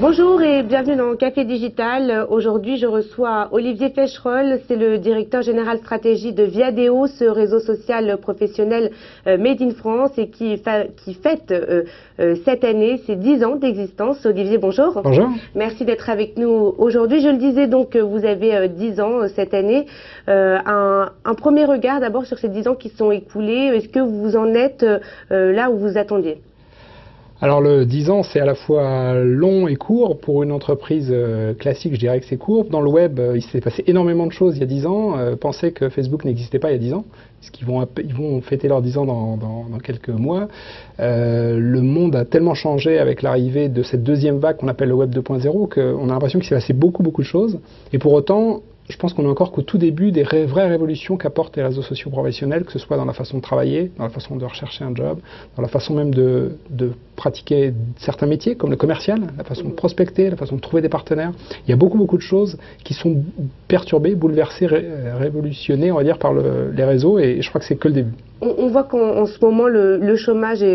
Bonjour et bienvenue dans Café Digital. Aujourd'hui, je reçois Olivier Fescheroll, c'est le directeur général stratégie de Viadeo, ce réseau social professionnel Made in France et qui fête cette année ses 10 ans d'existence. Olivier, bonjour. Bonjour. Merci d'être avec nous aujourd'hui. Je le disais donc, vous avez 10 ans cette année. Un premier regard d'abord sur ces 10 ans qui sont écoulés. Est-ce que vous en êtes là où vous attendiez ? Alors le 10 ans, c'est à la fois long et court. Pour une entreprise classique, je dirais que c'est court. Dans le web, il s'est passé énormément de choses il y a 10 ans. Pensez que Facebook n'existait pas il y a 10 ans, puisqu'ils vont fêter leurs 10 ans dans quelques mois. Le monde a tellement changé avec l'arrivée de cette deuxième vague qu'on appelle le web 2.0 qu'on a l'impression qu'il s'est passé beaucoup de choses. Et pour autant, je pense qu'on est encore qu'au tout début des vraies révolutions qu'apportent les réseaux sociaux professionnels, que ce soit dans la façon de travailler, dans la façon de rechercher un job, dans la façon même de pratiquer certains métiers, comme le commercial, la façon de prospecter, la façon de trouver des partenaires. Il y a beaucoup de choses qui sont perturbées, bouleversées, révolutionnées, on va dire, par les réseaux, et je crois que c'est que le début. On voit qu'en ce moment, le chômage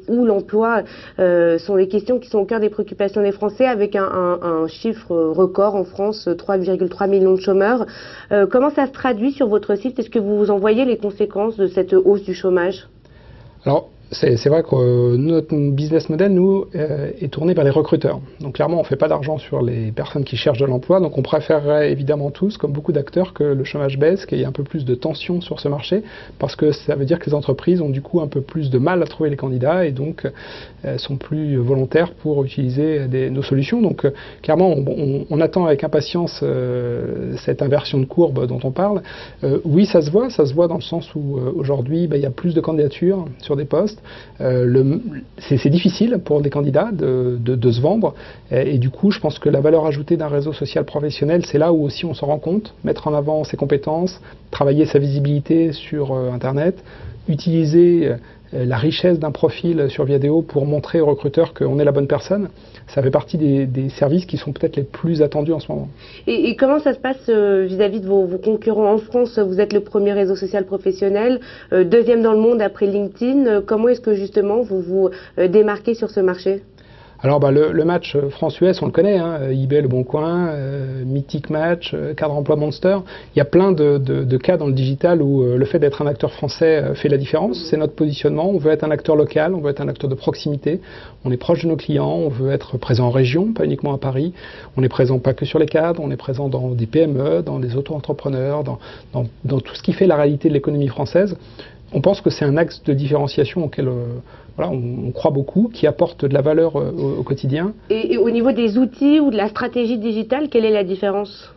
ou l'emploi sont des questions qui sont au cœur des préoccupations des Français, avec un chiffre record en France, 3,3 millions de chômeurs. Comment ça se traduit sur votre site? Est-ce que vous en voyez les conséquences de cette hausse du chômage? Alors, c'est vrai que notre business model, nous, est tourné vers les recruteurs. Donc clairement, on ne fait pas d'argent sur les personnes qui cherchent de l'emploi. Donc on préférerait évidemment tous, comme beaucoup d'acteurs, que le chômage baisse, qu'il y ait un peu plus de tension sur ce marché, parce que ça veut dire que les entreprises ont du coup un peu plus de mal à trouver les candidats et donc sont plus volontaires pour utiliser nos solutions. Donc clairement, on attend avec impatience cette inversion de courbe dont on parle. Oui, ça se voit dans le sens où aujourd'hui, il y a plus de candidatures sur des postes. C'est difficile pour des candidats de se vendre et du coup je pense que la valeur ajoutée d'un réseau social professionnel, c'est là où aussi on s'en rend compte, mettre en avant ses compétences, travailler sa visibilité sur Internet, utiliser la richesse d'un profil sur Viadeo pour montrer aux recruteurs qu'on est la bonne personne. Ça fait partie des services qui sont peut-être les plus attendus en ce moment. Et comment ça se passe vis-à-vis de vos concurrents en France? Vous êtes le premier réseau social professionnel, deuxième dans le monde après LinkedIn. Comment est-ce que justement vous vous démarquez sur ce marché? Alors le match France-US, on le connaît, hein, eBay, Le Bon Coin, Mythic Match, Cadre Emploi Monster. Il y a plein de cas dans le digital où le fait d'être un acteur français fait la différence. C'est notre positionnement. On veut être un acteur local, on veut être un acteur de proximité. On est proche de nos clients, on veut être présent en région, pas uniquement à Paris. On est présent pas que sur les cadres, on est présent dans des PME, dans des auto-entrepreneurs, dans tout ce qui fait la réalité de l'économie française. On pense que c'est un axe de différenciation auquel on croit beaucoup, qui apporte de la valeur au quotidien. Et au niveau des outils ou de la stratégie digitale, quelle est la différence ?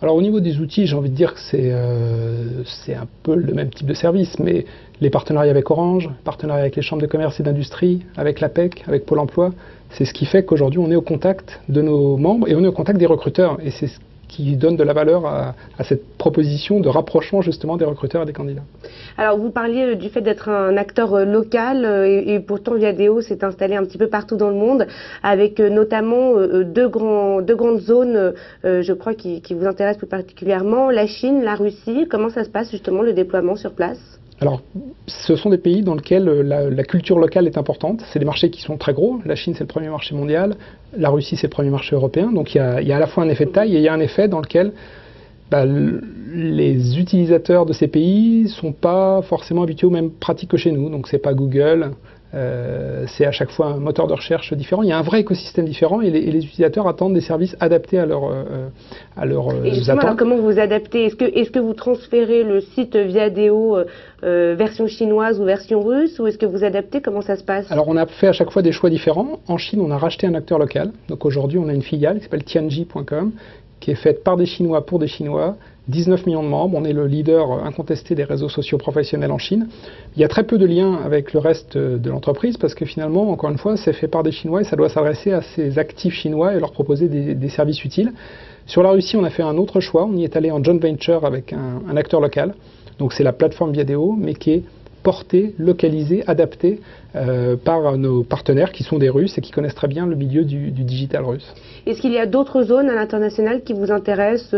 Alors au niveau des outils, j'ai envie de dire que c'est un peu le même type de service, mais les partenariats avec Orange, partenariats avec les chambres de commerce et d'industrie, avec l'APEC, avec Pôle emploi, c'est ce qui fait qu'aujourd'hui on est au contact de nos membres et on est au contact des recruteurs. Et c'est ce qui donne de la valeur à cette proposition de rapprochement justement des recruteurs et des candidats. Alors vous parliez du fait d'être un acteur local et pourtant Viadeo s'est installé un petit peu partout dans le monde avec notamment deux grandes zones je crois qui vous intéressent plus particulièrement, la Chine, la Russie. Comment ça se passe justement le déploiement sur place ? Alors, ce sont des pays dans lesquels la culture locale est importante. C'est des marchés qui sont très gros. La Chine, c'est le premier marché mondial. La Russie, c'est le premier marché européen. Donc, il y a à la fois un effet de taille et il y a un effet dans lequel les utilisateurs de ces pays ne sont pas forcément habitués aux mêmes pratiques que chez nous. Donc, c'est pas Google. C'est à chaque fois un moteur de recherche différent. Il y a un vrai écosystème différent et les utilisateurs attendent des services adaptés à leurs et justement, attentes. Alors comment vous vous adaptez? Est-ce que vous transférez le site Viadeo version chinoise ou version russe, ou est-ce que vous adaptez? Comment ça se passe? Alors on a fait à chaque fois des choix différents. En Chine, on a racheté un acteur local. Donc aujourd'hui, on a une filiale qui s'appelle Tianji.com, qui est faite par des Chinois pour des Chinois. 19 millions de membres, on est le leader incontesté des réseaux sociaux professionnels en Chine. Il y a très peu de liens avec le reste de l'entreprise parce que finalement, encore une fois, c'est fait par des Chinois et ça doit s'adresser à ces actifs chinois et leur proposer des services utiles. Sur la Russie, on a fait un autre choix, on y est allé en joint venture avec un acteur local. Donc c'est la plateforme Viadeo, mais qui est portée, localisée, adaptée par nos partenaires qui sont des Russes et qui connaissent très bien le milieu du digital russe. Est-ce qu'il y a d'autres zones à l'international qui vous intéressent,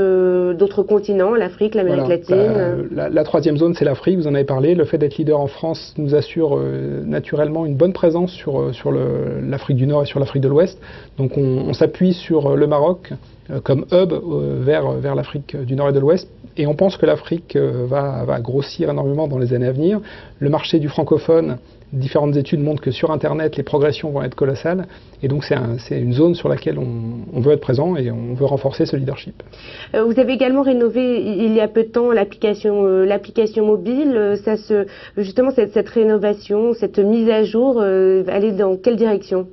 d'autres continents, l'Afrique, l'Amérique latine? La troisième zone, c'est l'Afrique, vous en avez parlé. Le fait d'être leader en France nous assure naturellement une bonne présence sur l'Afrique du Nord et sur l'Afrique de l'Ouest. Donc on s'appuie sur le Maroc comme hub vers l'Afrique du Nord et de l'Ouest. Et on pense que l'Afrique va grossir énormément dans les années à venir. Le marché du francophone, différentes études montrent que sur Internet, les progressions vont être colossales. Et donc c'est une zone sur laquelle on veut être présent et on veut renforcer ce leadership. Vous avez également rénové il y a peu de temps l'application mobile. Justement, cette rénovation, cette mise à jour, aller dans quelle direction?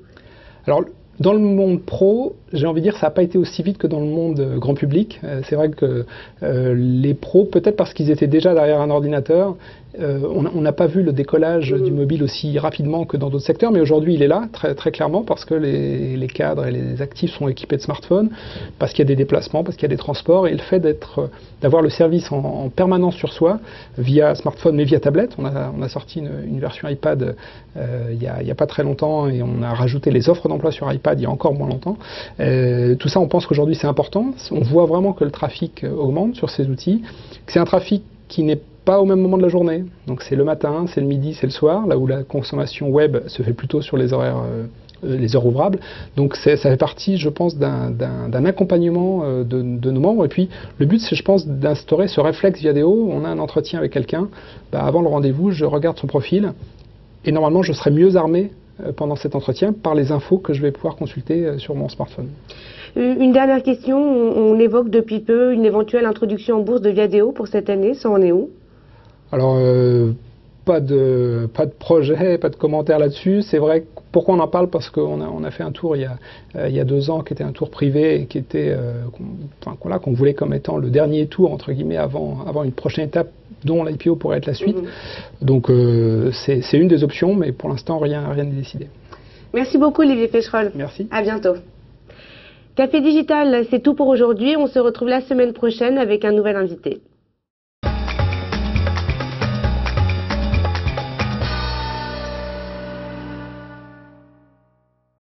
Alors, dans le monde pro, j'ai envie de dire que ça n'a pas été aussi vite que dans le monde grand public. C'est vrai que les pros, peut-être parce qu'ils étaient déjà derrière un ordinateur, on n'a pas vu le décollage du mobile aussi rapidement que dans d'autres secteurs, mais aujourd'hui il est là, très, très clairement, parce que les cadres et les actifs sont équipés de smartphones, parce qu'il y a des déplacements, parce qu'il y a des transports, et le fait d'avoir le service en permanence sur soi, via smartphone mais via tablette. On a sorti une version iPad il y a pas très longtemps, et on a rajouté les offres d'emploi sur iPad il y a encore moins longtemps. Tout ça, on pense qu'aujourd'hui c'est important. On voit vraiment que le trafic augmente sur ces outils, que c'est un trafic qui n'est pas au même moment de la journée. Donc c'est le matin, c'est le midi, c'est le soir, là où la consommation web se fait plutôt sur les heures ouvrables. Donc ça fait partie, je pense, d'un accompagnement de nos membres. Et puis le but, c'est, je pense, d'instaurer ce réflexe vidéo. On a un entretien avec quelqu'un, avant le rendez-vous, je regarde son profil, et normalement je serai mieux armé pendant cet entretien par les infos que je vais pouvoir consulter sur mon smartphone. Une dernière question, on évoque depuis peu une éventuelle introduction en bourse de Viadeo pour cette année, ça en est où? Alors, pas de projet, pas de commentaire là-dessus. C'est vrai, pourquoi on en parle? Parce qu'on a fait un tour il y a 2 ans qui était un tour privé et qui était, qu'on voulait comme étant le dernier tour, entre guillemets, avant une prochaine étape dont l'IPO pourrait être la suite. Donc c'est une des options, mais pour l'instant rien n'est décidé. Merci beaucoup Olivier Pécherol. Merci. À bientôt. Café Digital, c'est tout pour aujourd'hui. On se retrouve la semaine prochaine avec un nouvel invité.